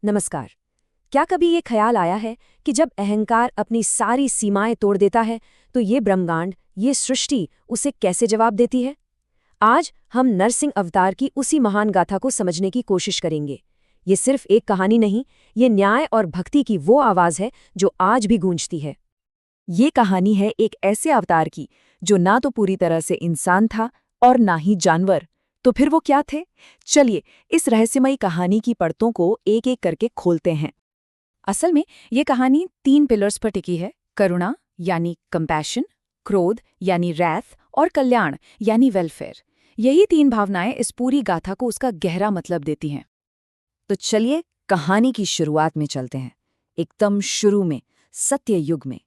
नमस्कार। क्या कभी ये ख्याल आया है कि जब अहंकार अपनी सारी सीमाएं तोड़ देता है तो ये ब्रह्मांड, ये सृष्टि उसे कैसे जवाब देती है? आज हम नरसिंह अवतार की उसी महान गाथा को समझने की कोशिश करेंगे। ये सिर्फ एक कहानी नहीं, ये न्याय और भक्ति की वो आवाज है जो आज भी गूंजती है। ये कहानी है एक ऐसे अवतार की जो ना तो पूरी तरह से इंसान था और ना ही जानवर। तो फिर वो क्या थे? चलिए इस रहस्यमयी कहानी की परतों को एक एक करके खोलते हैं। असल में ये कहानी 3 पिलर्स पर टिकी है: करुणा यानी कंपैशन, क्रोध यानी रैथ और कल्याण यानी वेलफेयर। यही 3 भावनाएं इस पूरी गाथा को उसका गहरा मतलब देती हैं। तो चलिए कहानी की शुरुआत में चलते हैं। एकदम शुरू में, सत्य युग में।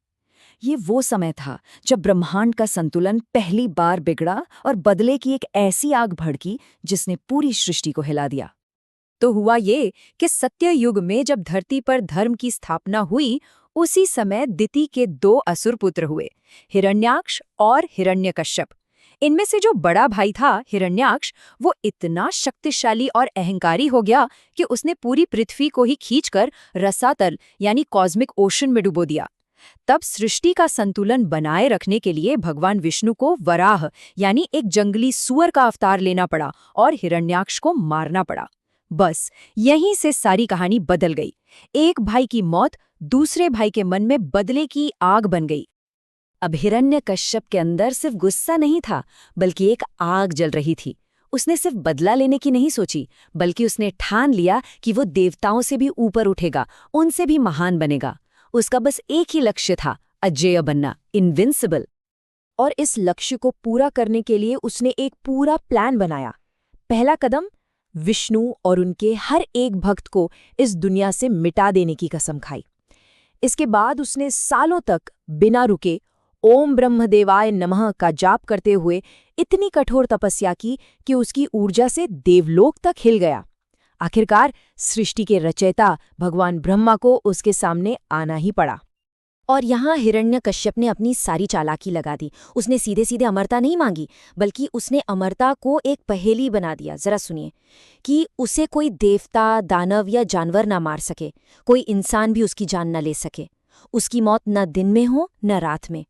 ये वो समय था जब ब्रह्मांड का संतुलन पहली बार बिगड़ा और बदले की एक ऐसी आग भड़की जिसने पूरी सृष्टि को हिला दिया। तो हुआ ये कि सत्य युग में जब धरती पर धर्म की स्थापना हुई, उसी समय दिति के 2 असुर पुत्र हुए, हिरण्याक्ष और हिरण्यकश्यप। इनमें से जो बड़ा भाई था हिरण्याक्ष, वो इतना शक्तिशाली और अहंकारी हो गया कि उसने पूरी पृथ्वी को ही खींचकर रसातल यानी कॉस्मिक ओशन में डुबो दिया। तब सृष्टि का संतुलन बनाए रखने के लिए भगवान विष्णु को वराह यानी एक जंगली सुअर का अवतार लेना पड़ा और हिरण्याक्ष को मारना पड़ा। बस यहीं से सारी कहानी बदल गई। एक भाई की मौत दूसरे भाई के मन में बदले की आग बन गई। अब हिरण्यकश्यप के अंदर सिर्फ गुस्सा नहीं था, बल्कि एक आग जल रही थी। उसने सिर्फ बदला लेने की नहीं सोची, बल्कि उसने ठान लिया कि वो देवताओं से भी ऊपर उठेगा, उनसे भी महान बनेगा। उसका बस एक ही लक्ष्य था, अजेय बनना, इनविंसिबल। और इस लक्ष्य को पूरा करने के लिए उसने एक पूरा प्लान बनाया। पहला कदम, विष्णु और उनके हर एक भक्त को इस दुनिया से मिटा देने की कसम खाई। इसके बाद उसने सालों तक बिना रुके ओम ब्रह्मदेवाय नमः का जाप करते हुए इतनी कठोर तपस्या की कि उसकी ऊर्जा से देवलोक तक हिल गया। आखिरकार सृष्टि के रचयिता भगवान ब्रह्मा को उसके सामने आना ही पड़ा। और यहाँ हिरण्यकश्यप ने अपनी सारी चालाकी लगा दी। उसने सीधे सीधे अमरता नहीं मांगी, बल्कि उसने अमरता को एक पहेली बना दिया। जरा सुनिए कि उसे कोई देवता, दानव या जानवर ना मार सके, कोई इंसान भी उसकी जान न ले सके। उसकी मौत न दिन में हो न रात में,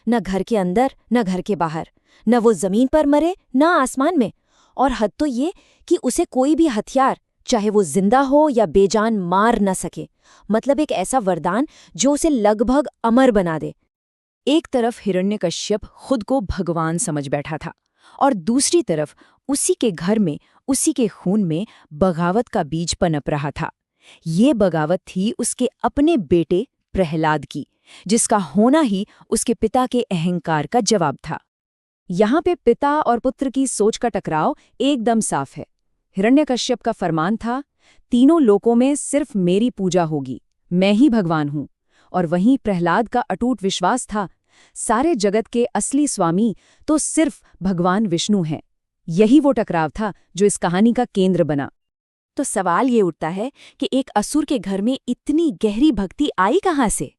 न घर के अंदर न घर के बाहर, न वो जमीन पर मरे न आसमान में। और हद तो ये कि उसे कोई भी हथियार, चाहे वो जिंदा हो या बेजान, मार न सके। मतलब एक ऐसा वरदान जो उसे लगभग अमर बना दे। एक तरफ हिरण्यकश्यप खुद को भगवान समझ बैठा था और दूसरी तरफ उसी के घर में, उसी के खून में बगावत का बीज पनप रहा था। ये बगावत थी उसके अपने बेटे प्रहलाद की, जिसका होना ही उसके पिता के अहंकार का जवाब था। यहाँ पे पिता और पुत्र की सोच का टकराव एकदम साफ है। हिरण्यकश्यप का फरमान था, तीनों लोकों में सिर्फ मेरी पूजा होगी, मैं ही भगवान हूं। और वहीं प्रहलाद का अटूट विश्वास था, सारे जगत के असली स्वामी तो सिर्फ भगवान विष्णु हैं। यही वो टकराव था जो इस कहानी का केंद्र बना। तो सवाल ये उठता है कि एक असुर के घर में इतनी गहरी भक्ति आई कहाँ से?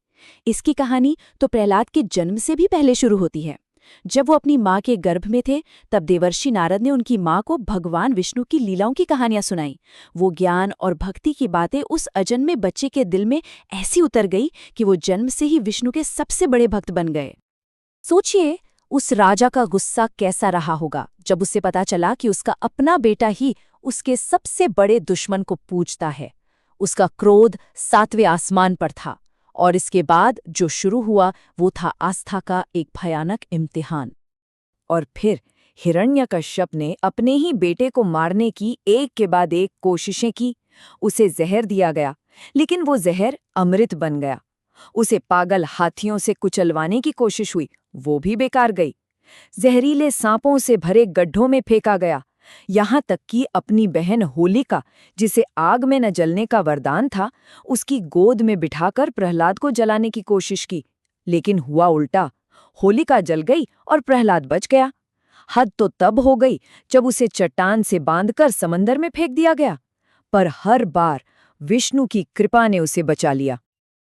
इसकी कहानी तो प्रहलाद के जन्म से भी पहले शुरू होती है। जब वो अपनी माँ के गर्भ में थे, तब देवर्षि नारद ने उनकी माँ को भगवान विष्णु की लीलाओं की कहानियां सुनाई। वो ज्ञान और भक्ति की बातें उस अजन्मे बच्चे के दिल में ऐसी उतर गई कि वो जन्म से ही विष्णु के सबसे बड़े भक्त बन गए। सोचिए उस राजा का गुस्सा कैसा रहा होगा जब उसे पता चला कि उसका अपना बेटा ही उसके सबसे बड़े दुश्मन को पूजता है। उसका क्रोध 7वें आसमान पर था। और इसके बाद जो शुरू हुआ वो था आस्था का एक भयानक इम्तिहान। और फिर हिरण्यकश्यप ने अपने ही बेटे को मारने की एक के बाद एक कोशिशें की। उसे जहर दिया गया, लेकिन वो जहर अमृत बन गया। उसे पागल हाथियों से कुचलवाने की कोशिश हुई, वो भी बेकार गई। जहरीले सांपों से भरे गड्ढों में फेंका गया। यहाँ तक कि अपनी बहन होलिका, जिसे आग में न जलने का वरदान था, उसकी गोद में बिठाकर प्रहलाद को जलाने की कोशिश की। लेकिन हुआ उल्टा, होलिका जल गई और प्रहलाद बच गया। हद तो तब हो गई जब उसे चट्टान से बांधकर समंदर में फेंक दिया गया। पर हर बार विष्णु की कृपा ने उसे बचा लिया।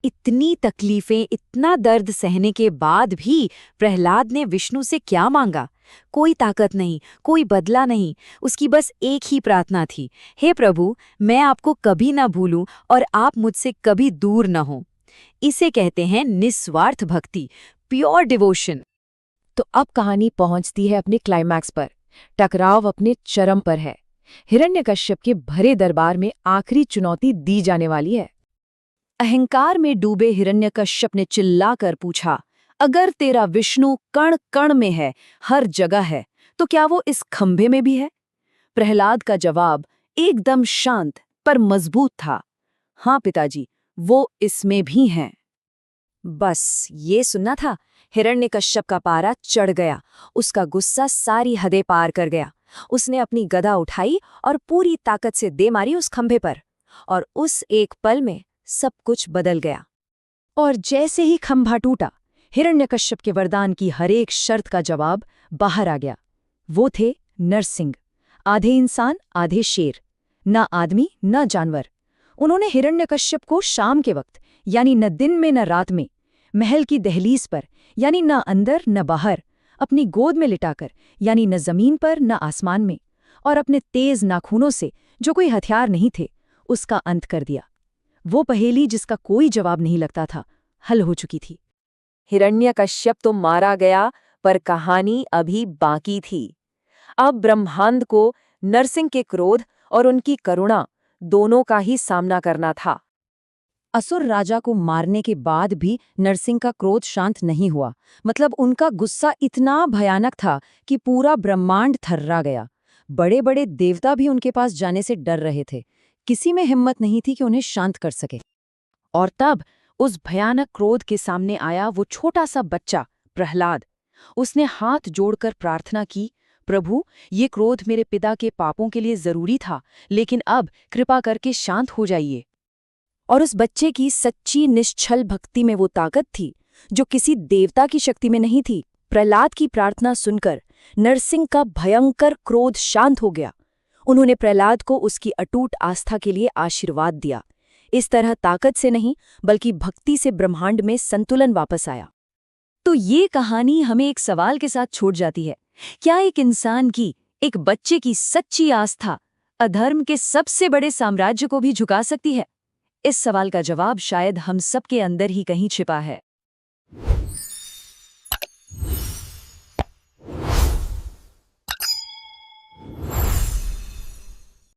इतनी तकलीफें, इतना दर्द सहने के बाद भी प्रहलाद ने विष्णु से क्या मांगा? कोई ताकत नहीं, कोई बदला नहीं, उसकी बस एक ही प्रार्थना थी, हे प्रभु, मैं आपको कभी ना भूलूं और आप मुझसे कभी दूर न हो। इसे कहते हैं निस्वार्थ भक्ति, प्योर डिवोशन। तो अब कहानी पहुंचती है अपने क्लाइमैक्स पर। टकराव अपने चरम पर है। हिरण्यकश्यप के भरे दरबार में आखिरी चुनौती दी जाने वाली है। अहंकार में डूबे हिरण्यकश्यप ने चिल्लाकर पूछा, अगर तेरा विष्णु कण कण में है, हर जगह है, तो क्या वो इस खंभे में भी है? प्रहलाद का जवाब एकदम शांत पर मजबूत था, हाँ पिताजी, वो इसमें भी हैं। बस ये सुनना था, हिरण्यकश्यप का पारा चढ़ गया, उसका गुस्सा सारी हदें पार कर गया। उसने अपनी गदा उठाई और पूरी ताकत से दे मारी उस खंभे पर, और उस एक पल में सब कुछ बदल गया। और जैसे ही खंभा टूटा, हिरण्यकश्यप के वरदान की हरेक शर्त का जवाब बाहर आ गया। वो थे नरसिंह, आधे इंसान आधे शेर, न आदमी न जानवर। उन्होंने हिरण्यकश्यप को शाम के वक्त, यानी न दिन में न रात में, महल की दहलीज पर, यानी न अंदर न बाहर, अपनी गोद में लिटाकर, यानी न जमीन पर न आसमान में, और अपने तेज नाखूनों से, जो कोई हथियार नहीं थे, उसका अंत कर दिया। वो पहेली जिसका कोई जवाब नहीं लगता था, हल हो चुकी थी। हिरण्यकश्यप तो मारा गया, पर कहानी अभी बाकी थी। अब ब्रह्मांड को नरसिंह के क्रोध और उनकी करुणा दोनों का ही सामना करना था। असुर राजा को मारने के बाद भी नरसिंह का क्रोध शांत नहीं हुआ। मतलब उनका गुस्सा इतना भयानक था कि पूरा ब्रह्मांड थर्रा गया। बड़े बड़े देवता भी उनके पास जाने से डर रहे थे। किसी में हिम्मत नहीं थी कि उन्हें शांत कर सके। और तब उस भयानक क्रोध के सामने आया वो छोटा सा बच्चा प्रहलाद। उसने हाथ जोड़कर प्रार्थना की, प्रभु, ये क्रोध मेरे पिता के पापों के लिए जरूरी था, लेकिन अब कृपा करके शांत हो जाइए। और उस बच्चे की सच्ची निश्चल भक्ति में वो ताकत थी जो किसी देवता की शक्ति में नहीं थी। प्रहलाद की प्रार्थना सुनकर नरसिंह का भयंकर क्रोध शांत हो गया। उन्होंने प्रहलाद को उसकी अटूट आस्था के लिए आशीर्वाद दिया। इस तरह ताकत से नहीं, बल्कि भक्ति से ब्रह्मांड में संतुलन वापस आया। तो ये कहानी हमें एक सवाल के साथ छोड़ जाती है, क्या एक इंसान की, एक बच्चे की सच्ची आस्था अधर्म के सबसे बड़े साम्राज्य को भी झुका सकती है? इस सवाल का जवाब शायद हम सबके अंदर ही कहीं छिपा है।